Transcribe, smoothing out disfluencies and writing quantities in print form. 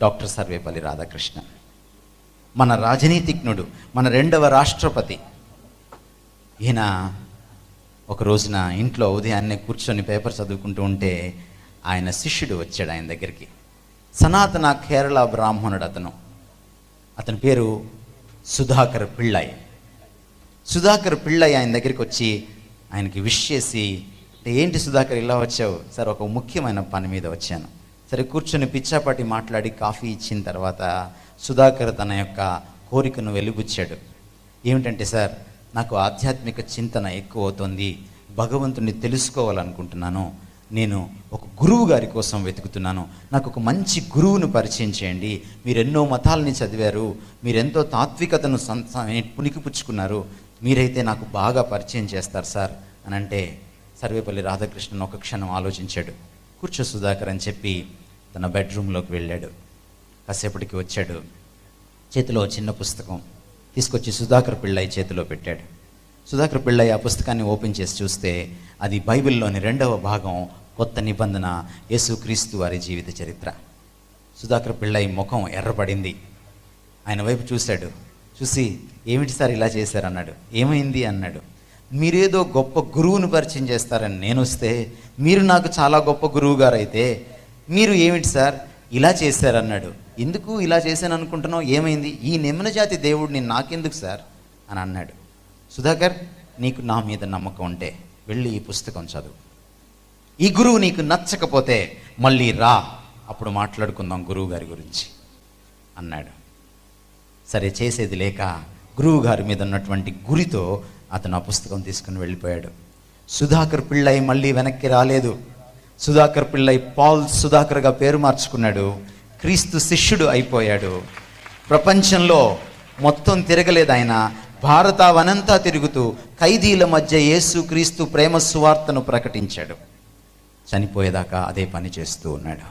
Doctor Sarvepalli Radhakrishnan, మన రాజనీతిజ్ఞుడు, మన 2వ రాష్ట్రపతి. ఈయన ఒక రోజున ఇంట్లో ఉదయాన్నే కూర్చొని పేపర్ చదువుకుంటూ ఉంటే ఆయన శిష్యుడు వచ్చాడు ఆయన దగ్గరికి. సనాతన కేరళ బ్రాహ్మణుడు అతని పేరు సుధాకర్ పిళ్ళై. సుధాకర్ పిళ్ళై ఆయన దగ్గరికి వచ్చి ఆయనకి విష్ చేసి, అంటే ఏంటి సుధాకర్ ఇలా వచ్చావు? సార్, ఒక ముఖ్యమైన పని మీద వచ్చాను. సరే కూర్చొని పిచ్చాపాటి మాట్లాడి కాఫీ ఇచ్చిన తర్వాత సుధాకర్ తన యొక్క కోరికను వెలిబుచ్చాడు. ఏమిటంటే, సార్, నాకు ఆధ్యాత్మిక చింతన ఎక్కువ అవుతుంది, భగవంతుని తెలుసుకోవాలనుకుంటున్నాను, నేను ఒక గురువు గారి కోసం వెతుకుతున్నాను, నాకు ఒక మంచి గురువును పరిచయం చేయండి. మీరు ఎన్నో మతాలని చదివారు, మీరెంతో తాత్వికతను పుణికిపుచ్చుకున్నారు, మీరైతే నాకు బాగా పరిచయం చేస్తారు సార్ అని అంటే, సర్వేపల్లి రాధాకృష్ణన్ ఒక క్షణం ఆలోచించాడు. కూర్చో సుధాకర్ అని చెప్పి తన బెడ్రూమ్లోకి వెళ్ళాడు. కాసేపటికి వచ్చాడు. చేతిలో చిన్న పుస్తకం తీసుకొచ్చి సుధాకర్ పిళ్ళై చేతిలో పెట్టాడు. సుధాకర్ పిళ్ళై ఆ పుస్తకాన్ని ఓపెన్ చేసి చూస్తే అది బైబిల్లోని 2వ భాగం, కొత్త నిబంధన, యేసుక్రీస్తు వారి జీవిత చరిత్ర. సుధాకర్ పిళ్ళై ముఖం ఎర్రపడింది. ఆయన వైపు చూశాడు. చూసి, ఏమిటి సార్ ఇలా చేశారన్నాడు. ఏమైంది అన్నాడు. మీరేదో గొప్ప గురువును పరిచయం చేస్తారని నేను వస్తే, మీరు నాకు చాలా గొప్ప గురువు గారు అయితే మీరు ఏమిటి సార్ ఇలా చేశారన్నాడు. ఎందుకు ఇలా చేశాను అనుకుంటున్నావు? ఏమైంది? ఈ నిమ్న జాతి దేవుడిని నాకెందుకు సార్ అని అన్నాడు. సుధాకర్, నీకు నా మీద నమ్మకం ఉంటే వెళ్ళి ఈ పుస్తకం చదువు. ఈ గురువు నీకు నచ్చకపోతే మళ్ళీ రా, అప్పుడు మాట్లాడుకుందాం గురువు గారి గురించి అన్నాడు. సరే, చేసేది లేక గురువు గారి మీద ఉన్నటువంటి గురితో అతను ఆ పుస్తకం తీసుకుని వెళ్ళిపోయాడు. సుధాకర్ పిళ్ళై మళ్ళీ వెనక్కి రాలేదు. సుధాకర్ పిళ్ళై పాల్ సుధాకర్గా పేరు మార్చుకున్నాడు. క్రీస్తు శిష్యుడు అయిపోయాడు. ప్రపంచంలో మొత్తం తిరగలేదు ఆయన, భారతావనంతా తిరుగుతూ ఖైదీల మధ్య యేసు క్రీస్తు ప్రేమ సువార్తను ప్రకటించాడు. చనిపోయేదాకా అదే పని చేస్తూ ఉన్నాడు.